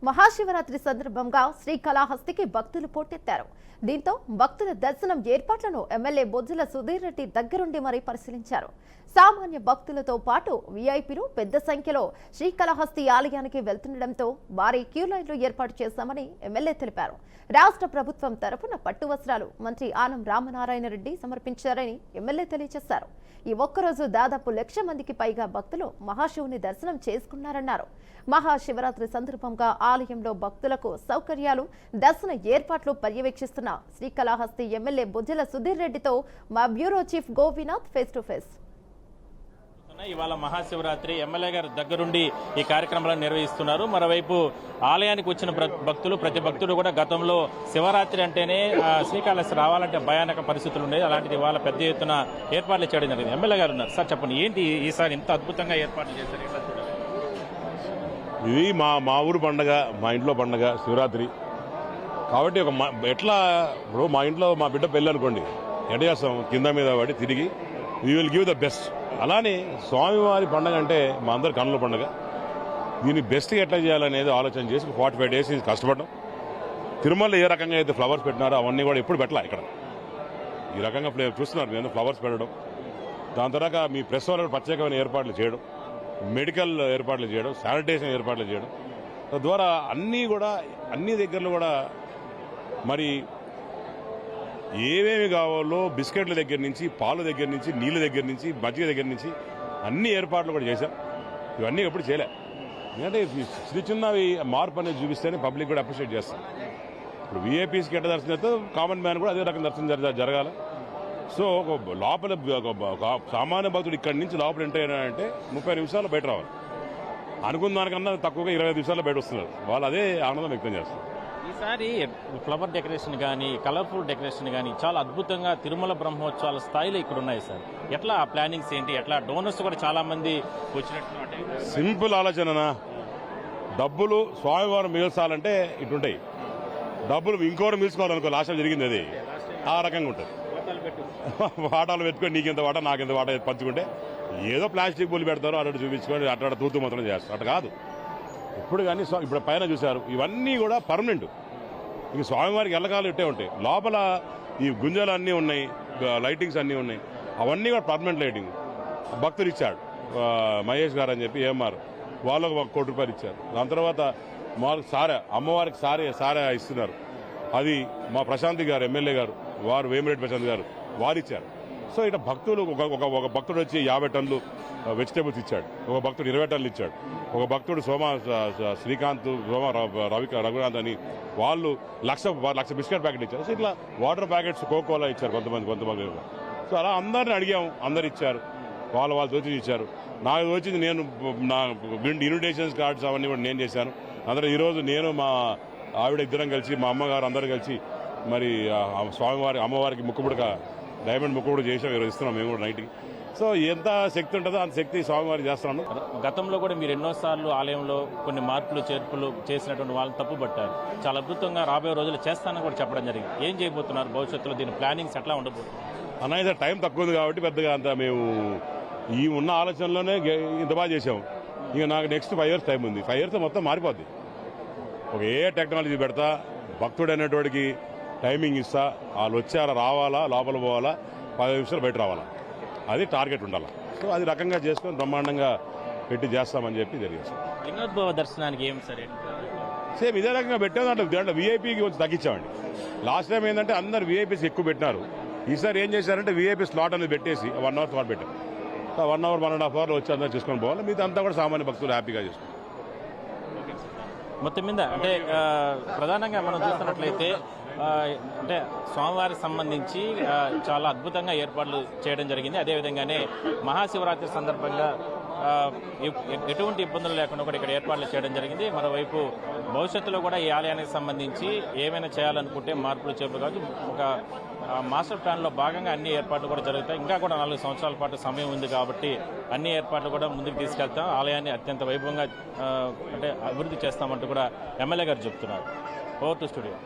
మహాశివరాత్రి సందర్భంగా శ్రీకాళహస్తికి భక్తులు పోటెత్తారు. దీంతో భక్తుల దర్శనం ఏర్పాట్లను ఎమ్మెల్యే బొజ్జల సుధీర్ రెడ్డి దగ్గరుండి మరీ పరిశీలించారు. సామాన్య భక్తులతో పాటు వీఐపీలు పెద్ద సంఖ్యలో శ్రీకాళహస్తి ఆలయానికి వెళ్తుండటంతో భారీ క్యూ లైన్లు ఏర్పాటు చేశామని ఎమ్మెల్యే తెలిపారు. రాష్ట్ర ప్రభుత్వం తరపున పట్టు వస్త్రాలు మంత్రి ఆనం రామనారాయణ రెడ్డి సమర్పించారని ఎమ్మెల్యే తెలియజేశారు. ఈ ఒక్కరోజు దాదాపు 1,00,000 మందికి పైగా భక్తులు మహాశివుని దర్శనం చేసుకున్నారన్నారు. మహాశివరాత్రి సందర్భంగా ఆలయంలో భక్తులకు సౌకర్యాలు, దర్శన ఏర్పాట్లు పర్యవేక్షిస్తున్న శ్రీకాళహస్తి ఎమ్మెల్యే బొజ్జల సుధీర్ రెడ్డితో మా bureau chief Gopinath face to face. ఇవాళ మహాశివరాత్రి ఎమ్మెల్యే గారు దగ్గరుండి ఈ కార్యక్రమాలను నిర్వహిస్తున్నారు. మరోవైపు ఆలయానికి వచ్చిన భక్తులు ప్రతి భక్తుడు కూడా గతంలో శివరాత్రి అంటేనే శ్రీకాళహస్తి రావాలంటే భయానక పరిస్థితులు ఉండేవి. అలాంటిది ఇవాళ పెద్ద ఎత్తున ఏర్పాట్లు చేయడం జరిగింది. ఎమ్మెల్యే గారు ఉన్నారు. సార్ చెప్పండి, ఏంటి ఈసారి ఇంత అద్భుతంగా ఏర్పాట్లు చేశారు? ఇది మా ఊరు పండగ, మా ఇంట్లో పండగ శివరాత్రి కాబట్టి ఎట్లా ఇప్పుడు మా ఇంట్లో మా బిడ్డ పెళ్ళి అనుకోండి, ఎడ చేస్తాం కింద మీద పడి తిరిగి we will give the best. అలానే స్వామివారి పండగ అంటే మా అందరి కన్నుల పండగ. దీన్ని బెస్ట్గా ఎట్లా చేయాలనేది ఆలోచన చేసి 45 days కష్టపడ్డాం. తిరుమలలో ఏ రకంగా అయితే ఫ్లవర్స్ పెట్టినారో అవన్నీ కూడా ఎప్పుడు పెట్టాల ఇక్కడ ఈ రకంగా చూస్తున్నారు. నేను ఫ్లవర్స్ పెట్టడం, దాని తర్వాత మీ ప్రెస్ వాళ్ళకి ప్రత్యేకమైన ఏర్పాట్లు చేయడం, మెడికల్ ఏర్పాట్లు చేయడం, శానిటేషన్ ఏర్పాట్లు చేయడం, తద్వారా అన్ని దగ్గరలో కూడా మరి ఏమేమి కావాలో బిస్కెట్ల దగ్గర నుంచి, పాల దగ్గర నుంచి, నీళ్ళ దగ్గర నుంచి, మజ్జిగ దగ్గర నుంచి అన్ని ఏర్పాట్లు కూడా చేశాం. ఇవన్నీ ఎప్పుడు చేయలే. ఎందుకంటే చిన్న చిన్నవి మార్పు అనేది చూపిస్తేనే పబ్లిక్ కూడా అప్రిషియేట్ చేస్తాం. ఇప్పుడు వీఐపీస్కి ఎట్లా దర్శనం చేస్తే కామన్ మ్యాన్ కూడా అదే రకం దర్శనం జరగాలి. సో లోపల సామాన్య భక్తుడు ఇక్కడి నుంచి లోపల ఎంటర్ అయినాడంటే 30 నిమిషాలు బయట రావాలి. అనుకున్న దానికన్నా తక్కువగా 25 నిమిషాల్లో బయట వస్తున్నారు. వాళ్ళు అదే ఆనందం వ్యక్తం చేస్తారు. ఈసారి ఫ్లవర్ డెకరేషన్ కానీ, కలర్ఫుల్ డెకరేషన్ కానీ చాలా అద్భుతంగా తిరుమల బ్రహ్మోత్సవాల స్థాయిలో ఇక్కడ ఉన్నాయి సార్. ఎట్లా ప్లానింగ్స్ ఏంటి? ఎట్లా డోనర్స్ కూడా చాలా మంది వచ్చినట్టు? సింపుల్ ఆలోచననా, డబ్బులు స్వామివారం మిగల్చాలంటే ఇటుంటాయి. డబ్బులు ఇంకోరు మిల్చుకోవాలనుకో, లాస్ట్ జరిగింది అది ఆ రకంగా ఉంటుంది. వాటాలు పెట్టుకొని నీకెంత వాటా నాకెంత వాటా పంచుకుంటే ఏదో ప్లాస్టిక్ పూలు పెడతారు, అటు చూపించుకొని అట్లా తూతు మాత్రం చేస్తారు. అట్లా కాదు. ఇప్పుడు కానీ ఇప్పుడు పైన చూశారు, ఇవన్నీ కూడా పర్మనెంట్. ఇంక స్వామివారికి ఎల్లకాలు ఇట్టే ఉంటాయి. లోపల ఈ గుంజలు అన్నీ ఉన్నాయి, లైటింగ్స్ అన్నీ ఉన్నాయి, అవన్నీ కూడా పర్మనెంట్ లైటింగ్. భక్తులు ఇచ్చాడు మహేష్ గారు అని చెప్పి ఏఎంఆర్, వాళ్ళకు ₹1 కోటి ఇచ్చారు. దాని తర్వాత మాకు అమ్మవారికి సారే ఇస్తున్నారు. అది మా ప్రశాంతి గారు ఎమ్మెల్యే గారు, వారు వేమిరెడ్డి ప్రశాంత్ గారు వారు ఇచ్చారు. సో ఇట్లా భక్తులు ఒక భక్తుడు వచ్చి 50 టన్నులు వెజిటేబుల్స్ ఇచ్చాడు, ఒక భక్తుడు 20 టన్నులు ఇచ్చాడు, ఒక భక్తుడు శ్రీకాంత్ రఘునాథ్ అని వాళ్ళు లక్ష బిస్కెట్ ప్యాకెట్ ఇచ్చారు. సో ఇట్లా వాటర్ ప్యాకెట్స్ కోకోలా ఇచ్చారు కొంతమంది. సో అలా అందరిని అడిగాము, అందరు ఇచ్చారు. వాళ్ళు తోచి ఇచ్చారు. నాకు వచ్చింది, నేను నా ఇన్విటేషన్స్ కార్డ్స్ అవన్నీ కూడా నేను చేశాను. అందరూ ఈరోజు నేను మా ఆవిడ ఇద్దరం కలిసి, మా అమ్మగారు అందరూ కలిసి మరి అమ్మవారికి ముక్కుపుడక డైమండ్ ముక్కుపుడు చేసాం. ఈరోజు ఇస్తున్నాం మేము కూడా నైట్కి. సో ఎంత శక్తి ఉంటుందో అంత శక్తి స్వామివారికి చేస్తున్నాను. గతంలో కూడా మీరు ఎన్నోసార్లు ఆలయంలో కొన్ని మార్పులు చేర్పులు చేసినటువంటి వాళ్ళని తప్పుపట్టారు. చాలా అద్భుతంగా రాబోయే రోజులు చేస్తానని కూడా చెప్పడం జరిగింది. ఏం చేయబోతున్నారు భవిష్యత్తులో? దీని ప్లానింగ్స్ ఎట్లా ఉండబోతున్నారు? అన్నయ్య టైం తక్కువ ఉంది కాబట్టి పెద్దగా అంత మేము ఈ ఉన్న ఆలోచనలోనే ఇంత బాగా చేసాము. ఇక నాకు నెక్స్ట్ 5 years టైం ఉంది. 5 years మొత్తం మారిపోద్ది. ఒక ఏ టెక్నాలజీ పెడతా, భక్తుడు అనేటోడికి టైమింగ్ ఇస్తా, వాళ్ళు వచ్చారా రావాలా, లోపల పోవాలా, 10 నిమిషాలు బయట రావాలా, అది టార్గెట్ ఉండాలి. సో అది రకంగా చేసుకొని బ్రహ్మాండంగా పెట్టి చేస్తామని చెప్పి తెలియజేస్తాం. వినోద్భవ దర్శనానికి ఏం సరే సేమ్ ఇదే రకంగా పెట్టాం. దాంట్లో వీఐపీకి కొంచెం తగ్గించామండి. లాస్ట్ టైం ఏంటంటే అందరు వీఐపీస్ ఎక్కువ పెట్టినారు. ఈసారి ఏం చేశారంటే వీఐపీ స్లాట్ అనేది పెట్టేసి 1 hour స్లాట్ పెట్టాం. 1 hour 1.5 hour వచ్చి అందరూ చేసుకొని పోవాలి. మీది అంతా కూడా సామాన్య భక్తులు హ్యాపీగా చేసుకుంటాం. మొత్తం మీద అంటే ప్రధానంగా మనం చూస్తున్నట్లయితే అంటే స్వామివారికి సంబంధించి చాలా అద్భుతంగా ఏర్పాట్లు చేయడం జరిగింది. అదేవిధంగానే మహాశివరాత్రి సందర్భంగా ఎటువంటి ఇబ్బందులు లేకుండా కూడా ఇక్కడ ఏర్పాట్లు చేయడం జరిగింది. మరోవైపు భవిష్యత్తులో కూడా ఈ ఆలయానికి సంబంధించి ఏమైనా చేయాలనుకుంటే మార్పులు చేపలు కావచ్చు, ఒక మాస్టర్ ప్లాన్లో భాగంగా అన్ని ఏర్పాట్లు కూడా జరుగుతాయి. ఇంకా కూడా 4 సంవత్సరాల పాటు సమయం ఉంది కాబట్టి అన్ని ఏర్పాట్లు కూడా ముందుకు తీసుకెళ్తాం. ఆలయాన్ని అత్యంత వైభవంగా అంటే అభివృద్ధి చేస్తామంటూ కూడా ఎమ్మెల్యే గారు చెప్తున్నారు. Over to studio.